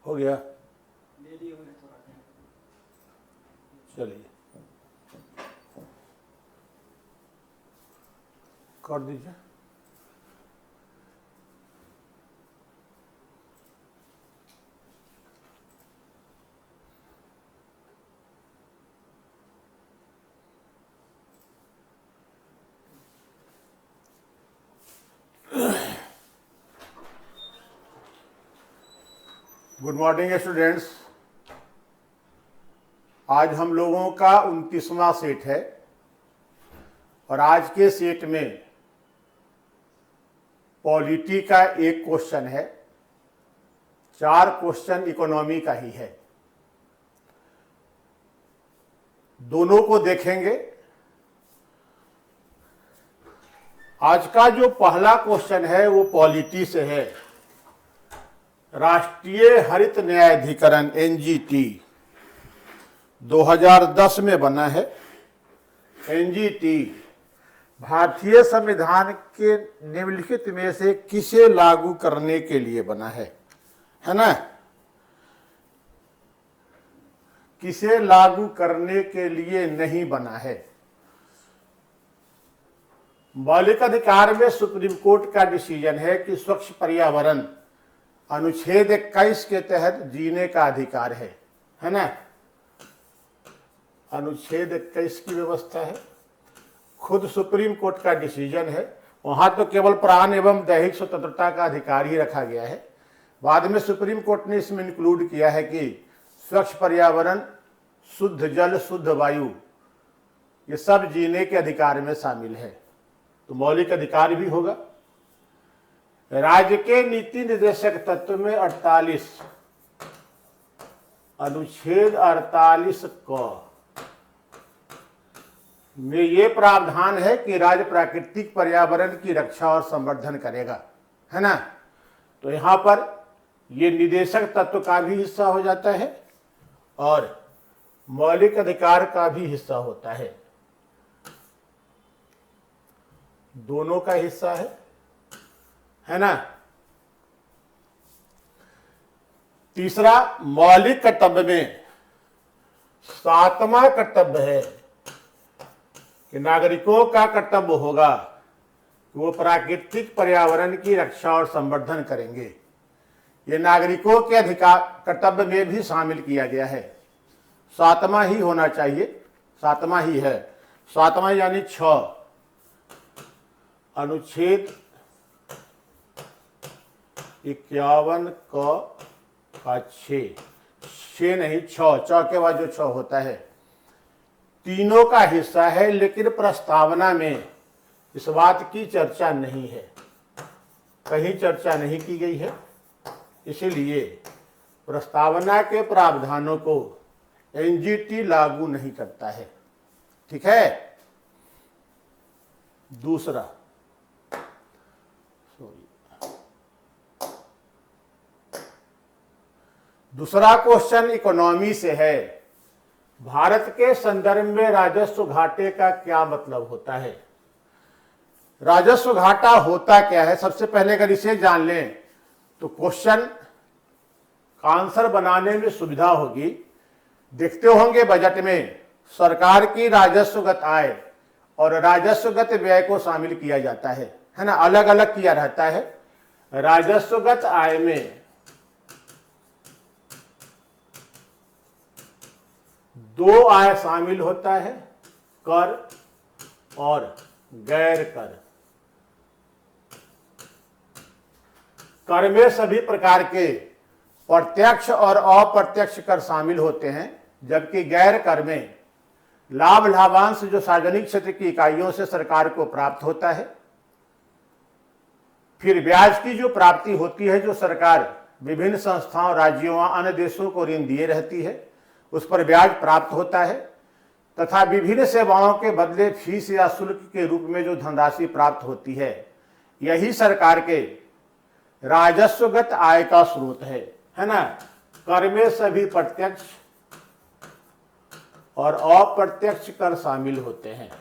हो गया, चलिए कर दीजिए। Good morning students. आज हम लोगों का 29वां सेट है और आज के सेट में पॉलिटी का एक क्वेश्चन है, 4 क्वेश्चन इकोनॉमी का ही है। दोनों को देखेंगे। आज का जो पहला क्वेश्चन है वो पॉलिटी से है। राष्ट्रीय हरित न्यायाधिकरण एनजीटी 2010 में बना है। एनजीटी भारतीय संविधान के निम्नलिखित में से किसे लागू करने के लिए बना है ना? किसे लागू करने के लिए नहीं बना है। मौलिक अधिकार में सुप्रीम कोर्ट का डिसीजन है कि स्वच्छ पर्यावरण अनुच्छेद 21 के तहत जीने का अधिकार है ना? अनुच्छेद 21 की व्यवस्था है, खुद सुप्रीम कोर्ट का डिसीजन है। वहां तो केवल प्राण एवं दैहिक स्वतंत्रता का अधिकार ही रखा गया है। बाद में सुप्रीम कोर्ट ने इसमें इंक्लूड किया है कि स्वच्छ पर्यावरण, शुद्ध जल, शुद्ध वायु, ये सब जीने के अधिकार में शामिल है, तो मौलिक अधिकार भी होगा। राज्य के नीति निर्देशक तत्व में 48 अनुच्छेद 48 क में ये प्रावधान है कि राज्य प्राकृतिक पर्यावरण की रक्षा और संवर्धन करेगा, है ना? तो यहां पर ये निदेशक तत्व का भी हिस्सा हो जाता है और मौलिक अधिकार का भी हिस्सा होता है, दोनों का हिस्सा है ना? तीसरा, मौलिक कर्तव्य में 7वां कर्तव्य है कि नागरिकों का कर्तव्य होगा कि वो प्राकृतिक पर्यावरण की रक्षा और संवर्धन करेंगे। ये नागरिकों के अधिकार कर्तव्य में भी शामिल किया गया है। 7वां ही होना चाहिए, 7वां ही है। 7वां यानी 6 अनुच्छेद 51 का 6 नहीं 6 के बाद जो 6 होता है, तीनों का हिस्सा है। लेकिन प्रस्तावना में इस बात की चर्चा नहीं है, कहीं चर्चा नहीं की गई है, इसीलिए प्रस्तावना के प्रावधानों को एनजीटी लागू नहीं करता है। ठीक है। दूसरा, दूसरा क्वेश्चन इकोनॉमी से है। भारत के संदर्भ में राजस्व घाटे का क्या मतलब होता है? राजस्व घाटा होता क्या है? सबसे पहले अगर इसे जान लें तो क्वेश्चन का आंसर बनाने में सुविधा होगी। देखते होंगे बजट में सरकार की राजस्वगत आय और राजस्वगत व्यय को शामिल किया जाता है ना? अलग अलग किया रहता है। राजस्वगत आय में 2 आय शामिल होता है, कर और गैर कर। कर में सभी प्रकार के प्रत्यक्ष और अप्रत्यक्ष कर शामिल होते हैं, जबकि गैर कर में लाभ लाभांश जो सार्वजनिक क्षेत्र की इकाइयों से सरकार को प्राप्त होता है, फिर ब्याज की जो प्राप्ति होती है, जो सरकार विभिन्न संस्थाओं, राज्यों व अन्य देशों को ऋण दिए रहती है, उस पर ब्याज प्राप्त होता है, तथा विभिन्न सेवाओं के बदले फीस या शुल्क के रूप में जो धनराशि प्राप्त होती है, यही सरकार के राजस्वगत आय का स्रोत है ना? कर में सभी प्रत्यक्ष और अप्रत्यक्ष कर शामिल होते हैं,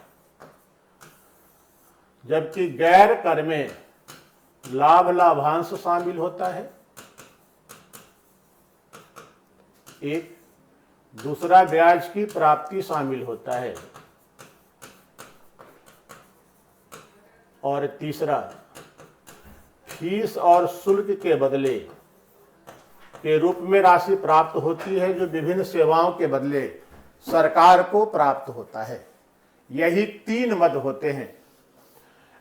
जबकि गैर कर में लाभ लाभांश शामिल होता है, एक, दूसरा ब्याज की प्राप्ति शामिल होता है, और तीसरा फीस और शुल्क के बदले के रूप में राशि प्राप्त होती है जो विभिन्न सेवाओं के बदले सरकार को प्राप्त होता है। यही तीन मद होते हैं।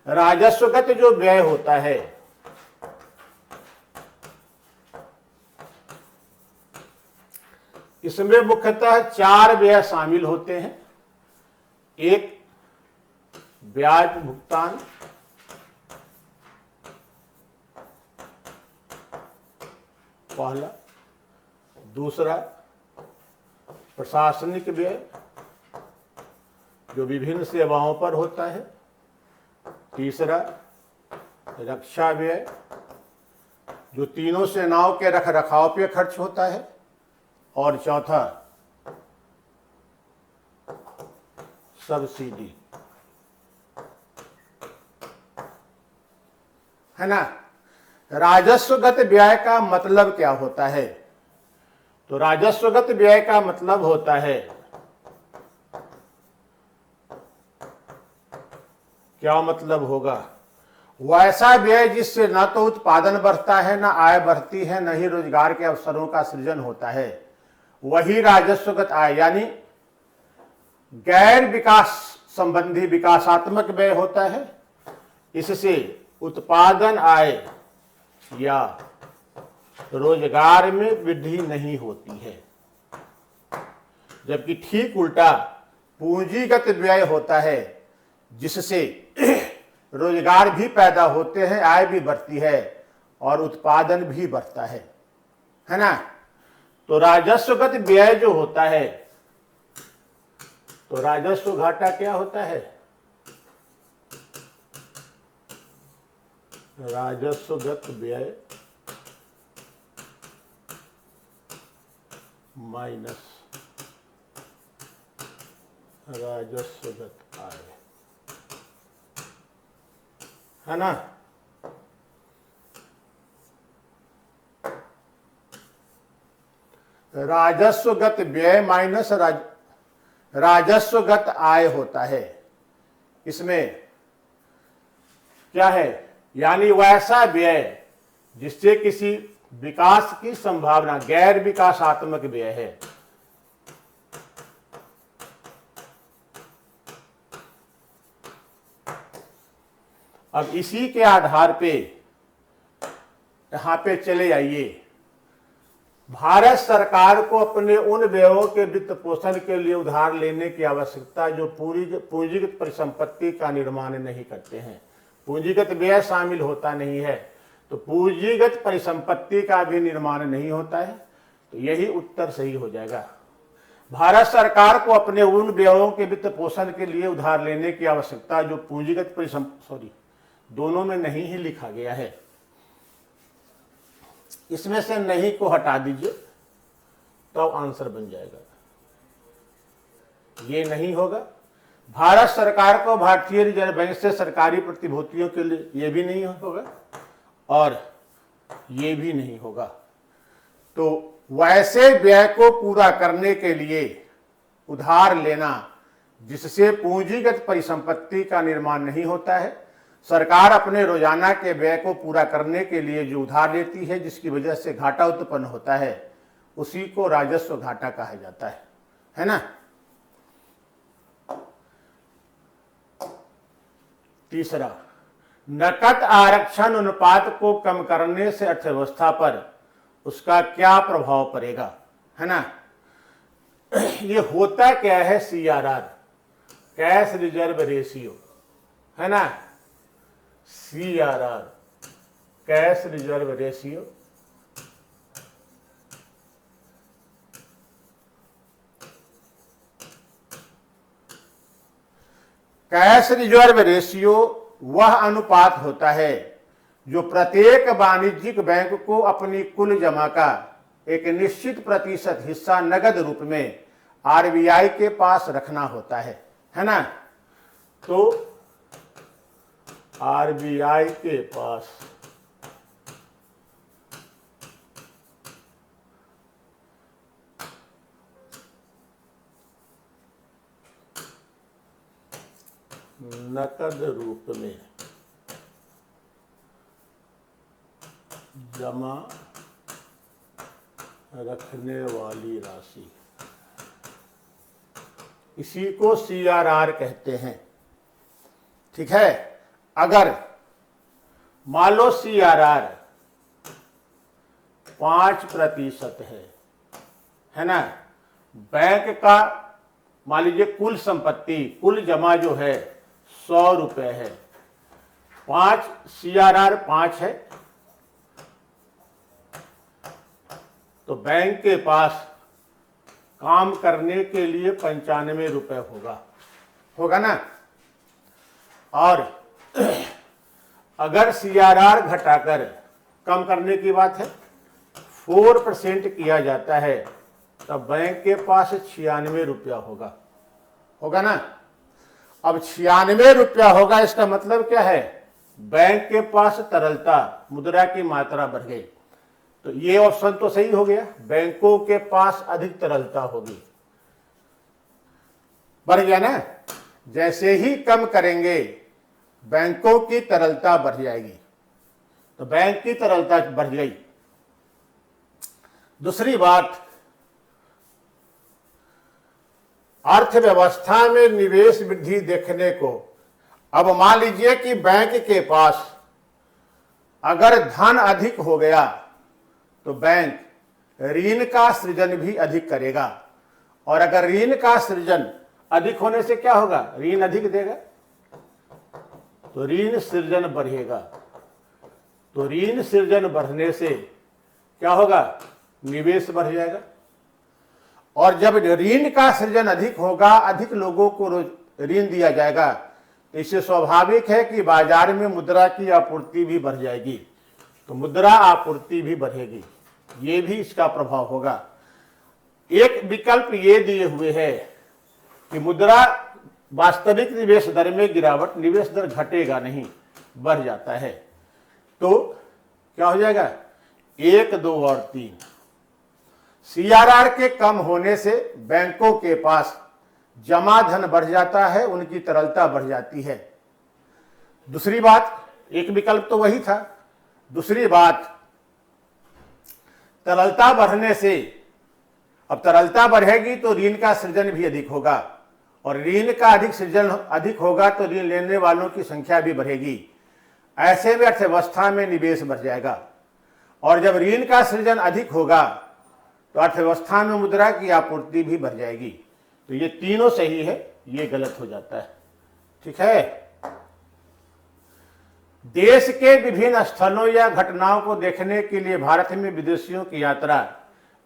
राजस्वगत जो व्यय होता है, इसमें मुख्यतः चार व्यय शामिल होते हैं। एक, ब्याज भुगतान, पहला। दूसरा, प्रशासनिक व्यय जो विभिन्न सेवाओं पर होता है। तीसरा, रक्षा व्यय जो तीनों सेनाओं के रख रखाव पे खर्च होता है। और चौथा, सब्सिडी, है ना। राजस्वगत व्यय का मतलब क्या होता है? तो राजस्वगत व्यय का मतलब होता है, क्या मतलब होगा? वैसा व्यय जिससे न तो उत्पादन बढ़ता है, न आय बढ़ती है, न ही रोजगार के अवसरों का सृजन होता है, वही राजस्वगत आय यानी गैर विकास संबंधी विकासात्मक व्यय होता है। इससे उत्पादन, आय या रोजगार में वृद्धि नहीं होती है। जबकि ठीक उल्टा पूंजीगत व्यय होता है जिससे रोजगार भी पैदा होते हैं, आय भी बढ़ती है और उत्पादन भी बढ़ता है ना। तो राजस्वगत व्यय जो होता है, तो राजस्व घाटा क्या होता है? राजस्वगत व्यय माइनस राजस्वगत आय, है ना। राजस्वगत व्यय माइनस राजस्वगत आय होता है। इसमें क्या है? यानी वैसा व्यय जिससे किसी विकास की संभावना, गैर विकासात्मक व्यय है। अब इसी के आधार पे यहां पे चले आइए। भारत सरकार को अपने उन व्ययों के वित्त पोषण के लिए उधार लेने की आवश्यकता जो पूंजीगत परिसंपत्ति का निर्माण नहीं करते हैं। पूंजीगत व्यय शामिल होता नहीं है तो पूंजीगत परिसंपत्ति का भी निर्माण नहीं होता है। तो यही उत्तर सही हो जाएगा। भारत सरकार को अपने उन व्ययों के वित्त पोषण के लिए उधार लेने की आवश्यकता जो पूंजीगत दोनों में नहीं ही लिखा गया है। इसमें से नहीं को हटा दीजिए तो आंसर बन जाएगा। ये नहीं होगा। भारत सरकार को भारतीय रिजर्व बैंक से सरकारी प्रतिभूतियों के लिए, ये भी नहीं होगा और ये भी नहीं होगा। तो वैसे व्यय को पूरा करने के लिए उधार लेना जिससे पूंजीगत परिसंपत्ति का निर्माण नहीं होता है। सरकार अपने रोजाना के व्यय को पूरा करने के लिए जो उधार लेती है जिसकी वजह से घाटा उत्पन्न होता है उसी को राजस्व घाटा कहा जाता है ना। तीसरा, नकद आरक्षण अनुपात को कम करने से अर्थव्यवस्था पर उसका क्या प्रभाव पड़ेगा, है ना। ये होता क्या है? CRR, कैश रिजर्व रेशियो, है ना। CRR, cash reserve ratio, cash reserve ratio वह अनुपात होता है जो प्रत्येक वाणिज्यिक बैंक को अपनी कुल जमा का एक निश्चित प्रतिशत हिस्सा नगद रूप में RBI के पास रखना होता है ना। तो RBI के पास नकद रूप में जमा रखने वाली राशि, इसी को CRR कहते हैं। ठीक है। अगर मान लो CRR 5% है ना, बैंक का मान लीजिए कुल संपत्ति, कुल जमा जो है 100 रुपए है, 5 CRR 5 है, तो बैंक के पास काम करने के लिए 95 रुपए होगा ना। और अगर CRR घटाकर कम करने की बात है 4% किया जाता है, तब बैंक के पास 96 रुपया होगा ना। अब 96 रुपया होगा, इसका मतलब क्या है, बैंक के पास तरलता, मुद्रा की मात्रा बढ़ गई। तो ये ऑप्शन तो सही हो गया, बैंकों के पास अधिक तरलता होगी, बढ़ गया ना। जैसे ही कम करेंगे बैंकों की तरलता बढ़ जाएगी, तो बैंक की तरलता बढ़ गई। दूसरी बात, अर्थव्यवस्था में निवेश वृद्धि देखने को, अब मान लीजिए कि बैंक के पास अगर धन अधिक हो गया तो बैंक ऋण का सृजन भी अधिक करेगा, और अगर ऋण का सृजन अधिक होने से क्या होगा, ऋण अधिक देगा तो ऋण सृजन बढ़ेगा, तो ऋण सृजन बढ़ने से क्या होगा, निवेश बढ़ जाएगा। और जब ऋण का सृजन अधिक होगा, अधिक लोगों को ऋण दिया जाएगा, तो इससे स्वाभाविक है कि बाजार में मुद्रा की आपूर्ति भी बढ़ जाएगी, तो मुद्रा आपूर्ति भी बढ़ेगी, ये भी इसका प्रभाव होगा। एक विकल्प ये दिए हुए है कि मुद्रा वास्तविक निवेश दर में गिरावट, निवेश दर घटेगा नहीं, बढ़ जाता है, तो क्या हो जाएगा, 1, 2 और 3। CRR के कम होने से बैंकों के पास जमा धन बढ़ जाता है, उनकी तरलता बढ़ जाती है। दूसरी बात, एक विकल्प तो वही था। दूसरी बात, तरलता बढ़ने से, अब तरलता बढ़ेगी तो ऋण का सृजन भी अधिक होगा, और ऋण का अधिक सृजन अधिक होगा तो ऋण लेने वालों की संख्या भी बढ़ेगी। ऐसे में अर्थव्यवस्था में निवेश बढ़ जाएगा, और जब ऋण का सृजन अधिक होगा तो अर्थव्यवस्था में मुद्रा की आपूर्ति भी बढ़ जाएगी। तो ये तीनों सही है, ये गलत हो जाता है। ठीक है। देश के विभिन्न स्थलों या घटनाओं को देखने के लिए भारत में विदेशियों की यात्रा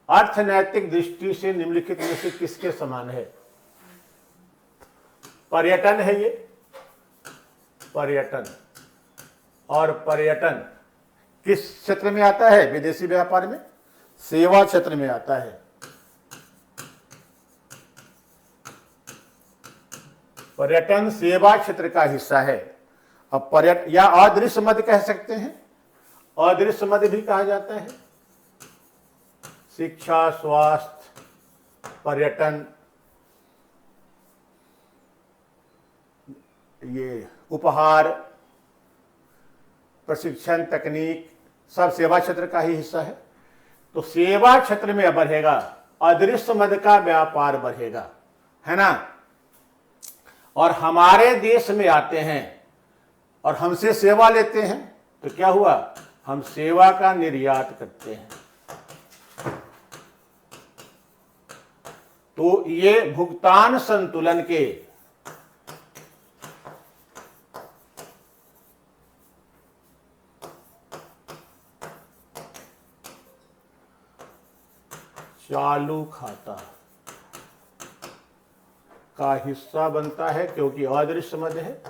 अर्थनैतिक दृष्टि से निम्नलिखित में से किसके समान है? पर्यटन है ये, पर्यटन। और पर्यटन किस क्षेत्र में आता है? विदेशी व्यापार में, सेवा क्षेत्र में आता है। पर्यटन सेवा क्षेत्र का हिस्सा है। अब पर्यटन या अदृश्य मद कह सकते हैं, अदृश्य मद भी कहा जाता है। शिक्षा, स्वास्थ्य, पर्यटन, ये उपहार, प्रशिक्षण, तकनीक, सब सेवा क्षेत्र का ही हिस्सा है। तो सेवा क्षेत्र में बढ़ेगा, अदृश्य मद का व्यापार बढ़ेगा, है ना। और हमारे देश में आते हैं और हमसे सेवा लेते हैं, तो क्या हुआ, हम सेवा का निर्यात करते हैं। तो ये भुगतान संतुलन के चालू खाता का हिस्सा बनता है, क्योंकि अदृश्य मद है।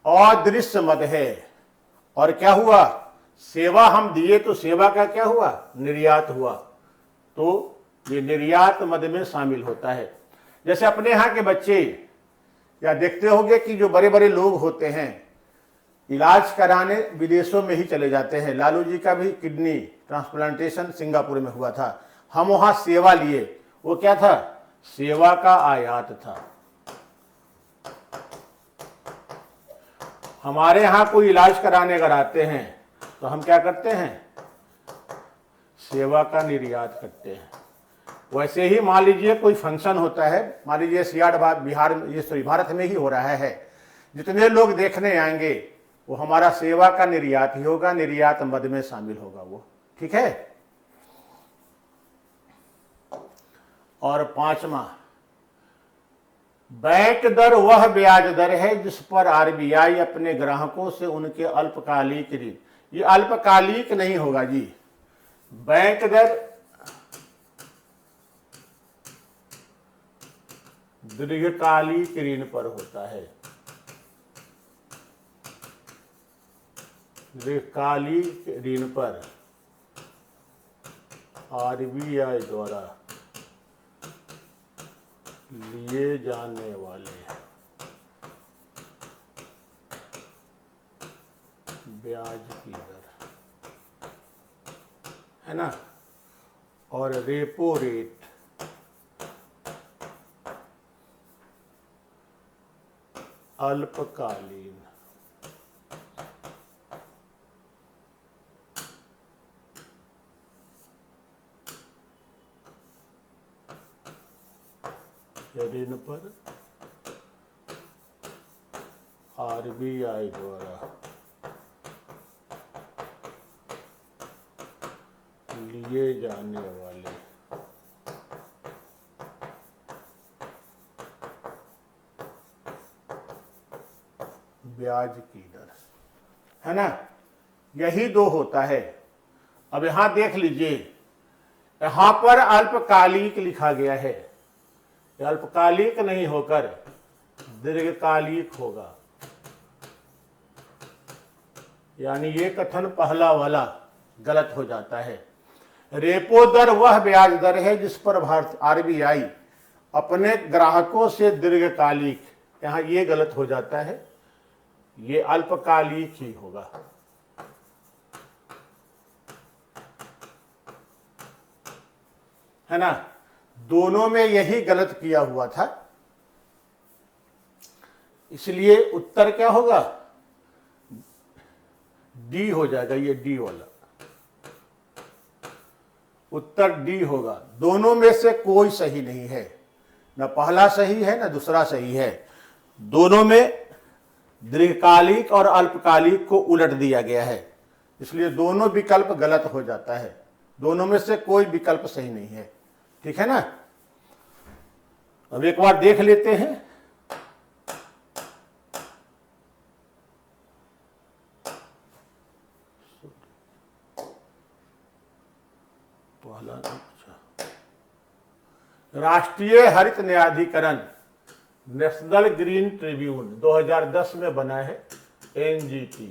अदृश्य मद है, और क्या हुआ, सेवा हम दिए तो सेवा का क्या हुआ, निर्यात हुआ। तो ये निर्यात मद में शामिल होता है। जैसे अपने यहाँ के बच्चे या देखते होंगे कि जो बड़े बड़े लोग होते हैं इलाज कराने विदेशों में ही चले जाते हैं। लालू जी का भी किडनी ट्रांसप्लांटेशन सिंगापुर में हुआ था। हम वहां सेवा लिए, वो क्या था? सेवा का आयात था। हमारे यहां कोई इलाज कराने अगर आते हैं तो हम क्या करते हैं? सेवा का निर्यात करते हैं। वैसे ही मान लीजिए कोई फंक्शन होता है, मान लीजिए भारत में ही हो रहा है, जितने लोग देखने आएंगे वो हमारा सेवा का निर्यात ही होगा, निर्यात मद में शामिल होगा वो, ठीक है। और पांचवा, बैंक दर वह ब्याज दर है जिस पर आरबीआई अपने ग्राहकों से उनके अल्पकालिक ऋण, ये अल्पकालिक नहीं होगा जी, बैंक दर दीर्घकालिक ऋण पर होता है, दीर्घकालिक ऋण पर आरबीआई द्वारा लिए जाने वाले ब्याज की दर है ना, और रेपो रेट अल्पकालीन ऋण पर आरबीआई द्वारा लिए जाने वाले ब्याज की दर है ना, यही दो होता है। अब यहां देख लीजिए, यहां पर अल्पकालिक लिखा गया है, अल्पकालिक नहीं होकर दीर्घकालिक होगा, यानी ये कथन पहला वाला गलत हो जाता है। रेपो दर वह ब्याज दर है जिस पर भारत आरबीआई अपने ग्राहकों से दीर्घकालिक, यहां ये गलत हो जाता है, ये अल्पकालिक ही होगा। है ना, दोनों में यही गलत किया हुआ था, इसलिए उत्तर क्या होगा? डी हो जाएगा, ये डी वाला उत्तर डी होगा। दोनों में से कोई सही नहीं है, न पहला सही है न दूसरा सही है, दोनों में दीर्घकालिक और अल्पकालिक को उलट दिया गया है, इसलिए दोनों विकल्प गलत हो जाता है, दोनों में से कोई विकल्प सही नहीं है, ठीक है ना। अब एक बार देख लेते हैं, राष्ट्रीय हरित न्यायाधिकरण नेशनल ग्रीन ट्रिब्यून 2010 में बना है एनजीटी।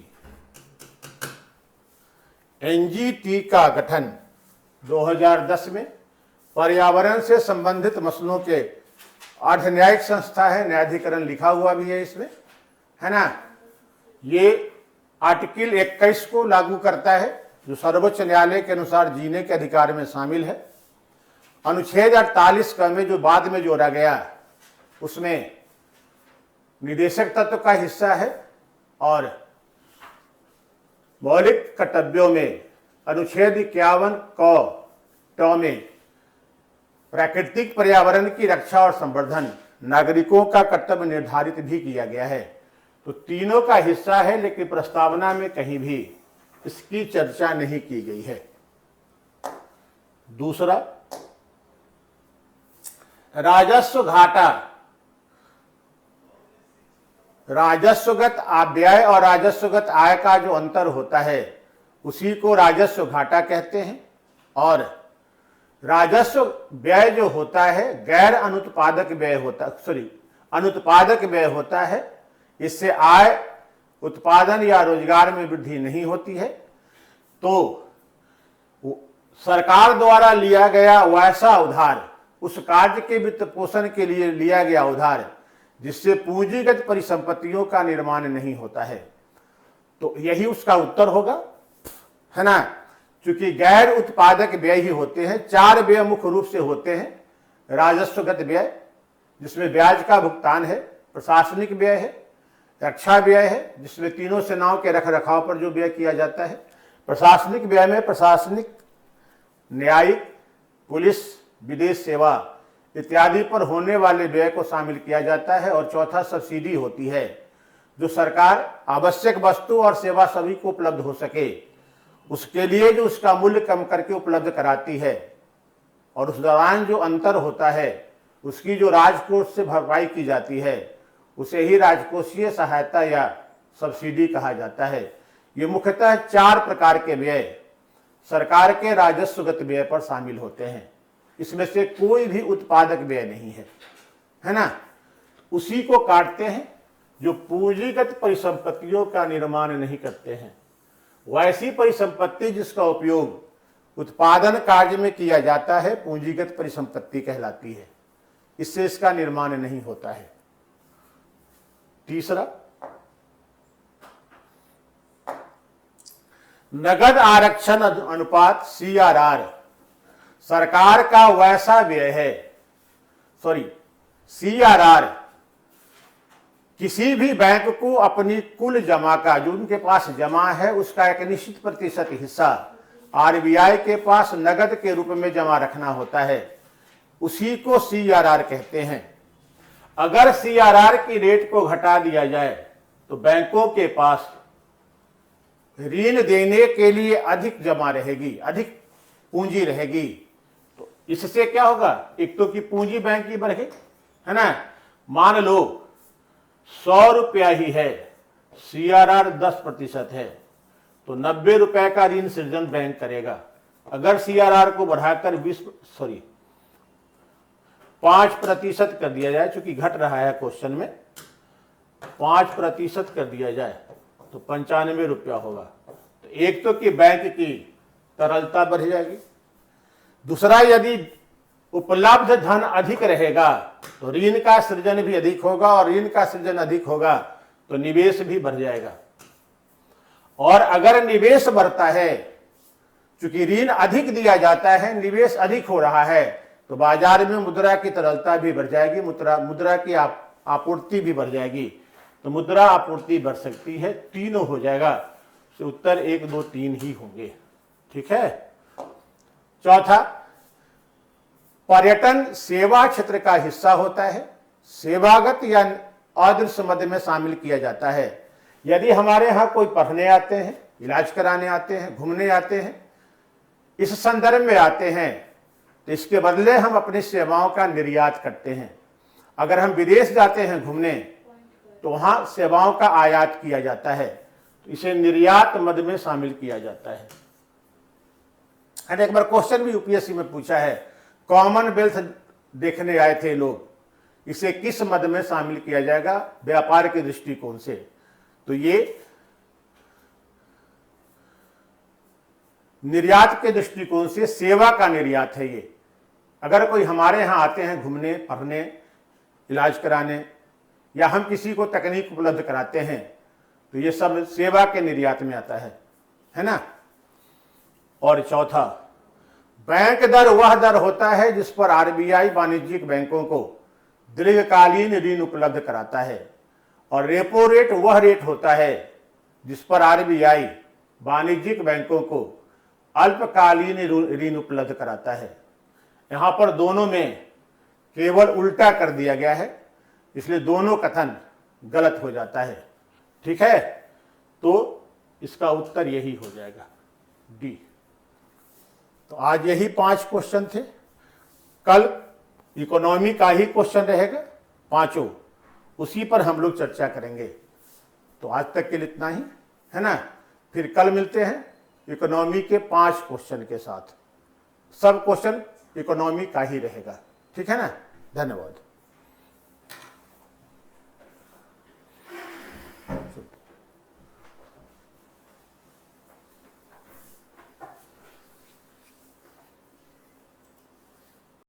एनजीटी का गठन 2010 में पर्यावरण से संबंधित मसलों के अर्धन्यायिक संस्था है, न्यायाधिकरण लिखा हुआ भी है इसमें, है ना। ये आर्टिकल 21 को लागू करता है जो सर्वोच्च न्यायालय के अनुसार जीने के अधिकार में शामिल है। अनुच्छेद 48 का में जो बाद में जोड़ा गया उसमें निदेशक तत्व का हिस्सा है, और मौलिक कर्तव्यों में अनुच्छेद 51 क में प्राकृतिक पर्यावरण की रक्षा और संवर्धन नागरिकों का कर्तव्य निर्धारित भी किया गया है। तो तीनों का हिस्सा है, लेकिन प्रस्तावना में कहीं भी इसकी चर्चा नहीं की गई है। दूसरा, राजस्व घाटा, राजस्वगत व्यय और राजस्वगत आय का जो अंतर होता है उसी को राजस्व घाटा कहते हैं। और राजस्व व्यय जो होता है गैर अनुत्पादक व्यय होता, अनुत्पादक व्यय होता है, इससे आय, उत्पादन या रोजगार में वृद्धि नहीं होती है। तो सरकार द्वारा लिया गया वैसा उधार, उस कार्य के वित्त पोषण के लिए लिया गया उधार जिससे पूंजीगत परिसंपत्तियों का निर्माण नहीं होता है, तो यही उसका उत्तर होगा, है ना। चूंकि गैर उत्पादक व्यय ही होते हैं, 4 व्यय मुख्य रूप से होते हैं। राजस्वगत व्यय, जिसमें ब्याज का भुगतान है, प्रशासनिक व्यय है, रक्षा व्यय है, जिसमें तीनों सेनाओं के रख रखाव पर जो व्यय किया जाता है। प्रशासनिक व्यय में प्रशासनिक, न्यायिक, पुलिस, विदेश सेवा इत्यादि पर होने वाले व्यय को शामिल किया जाता है। और चौथा सब्सिडी होती है, जो सरकार आवश्यक वस्तु और सेवा सभी को उपलब्ध हो सके उसके लिए जो उसका मूल्य कम करके उपलब्ध कराती है, और उस दौरान जो अंतर होता है उसकी जो राजकोष से भरपाई की जाती है उसे ही राजकोषीय सहायता या सब्सिडी कहा जाता है। ये मुख्यतः 4 प्रकार के व्यय सरकार के राजस्वगत व्यय पर शामिल होते हैं। इसमें से कोई भी उत्पादक व्यय नहीं है ना। उसी को काटते हैं जो पूंजीगत परिसंपत्तियों का निर्माण नहीं करते हैं। वैसी परिसंपत्ति जिसका उपयोग उत्पादन कार्य में किया जाता है पूंजीगत परिसंपत्ति कहलाती है। इससे इसका निर्माण नहीं होता है। तीसरा, नगद आरक्षण अनुपात CRR सरकार का वैसा व्यय है, CRR किसी भी बैंक को अपनी कुल जमा का, जो उनके पास जमा है उसका एक निश्चित प्रतिशत हिस्सा RBI के पास नगद के रूप में जमा रखना होता है। उसी को CRR कहते हैं। अगर CRR की रेट को घटा दिया जाए तो बैंकों के पास ऋण देने के लिए अधिक जमा रहेगी, अधिक पूंजी रहेगी। तो इससे क्या होगा, एक तो कि पूंजी बैंक की बढ़ेगी, है ना। मान लो 100 रुपया ही है, CRR 10% है, तो 90 रुपए का ऋण सृजन बैंक करेगा। अगर CRR को बढ़ाकर 5% कर दिया जाए, चूंकि घट रहा है क्वेश्चन में, 5% कर दिया जाए तो 95 रुपया होगा। तो एक तो कि बैंक की तरलता बढ़ जाएगी, दूसरा यदि उपलब्ध धन अधिक रहेगा तो ऋण का सृजन भी अधिक होगा, और ऋण का सृजन अधिक होगा तो निवेश भी बढ़ जाएगा। और अगर निवेश बढ़ता है, चूंकि ऋण अधिक दिया जाता है, निवेश अधिक हो रहा है, तो बाजार में मुद्रा की तरलता भी बढ़ जाएगी, मुद्रा की आपूर्ति भी बढ़ जाएगी। तो मुद्रा आपूर्ति बढ़ सकती है, तीनों हो जाएगा। तो उत्तर 1, 2, 3 ही होंगे। ठीक है। चौथा, पर्यटन सेवा क्षेत्र का हिस्सा होता है, सेवागत या अदृश्य मद में शामिल किया जाता है। यदि हमारे यहाँ कोई पढ़ने आते हैं, इलाज कराने आते हैं, घूमने आते हैं, इस संदर्भ में आते हैं, तो इसके बदले हम अपनी सेवाओं का निर्यात करते हैं। अगर हम विदेश जाते हैं घूमने तो वहां सेवाओं का आयात किया जाता है, तो इसे निर्यात मद में शामिल किया जाता है। एक बार क्वेश्चन भी यूपीएससी में पूछा है, कॉमनवेल्थ देखने आए थे लोग, इसे किस मद में शामिल किया जाएगा व्यापार के दृष्टिकोण से। तो ये निर्यात के दृष्टिकोण से सेवा का निर्यात है। ये अगर कोई हमारे यहाँ आते हैं घूमने, पढ़ने, इलाज कराने, या हम किसी को तकनीक उपलब्ध कराते हैं, तो ये सब सेवा के निर्यात में आता है ना। और चौथा, बैंक दर वह दर होता है जिस पर RBI वाणिज्यिक बैंकों को दीर्घकालीन ऋण उपलब्ध कराता है, और रेपो रेट वह रेट होता है जिस पर RBI वाणिज्यिक बैंकों को अल्पकालीन ऋण उपलब्ध कराता है। यहां पर दोनों में केवल उल्टा कर दिया गया है, इसलिए दोनों कथन गलत हो जाता है। ठीक है, तो इसका उत्तर यही हो जाएगा, डी। तो आज यही 5 क्वेश्चन थे। कल इकोनॉमी का ही क्वेश्चन रहेगा, 5, उसी पर हम लोग चर्चा करेंगे। तो आज तक के लिए इतना ही, है ना। फिर कल मिलते हैं इकोनॉमी के 5 क्वेश्चन के साथ। सब क्वेश्चन इकोनॉमी का ही रहेगा। ठीक है ना। धन्यवाद।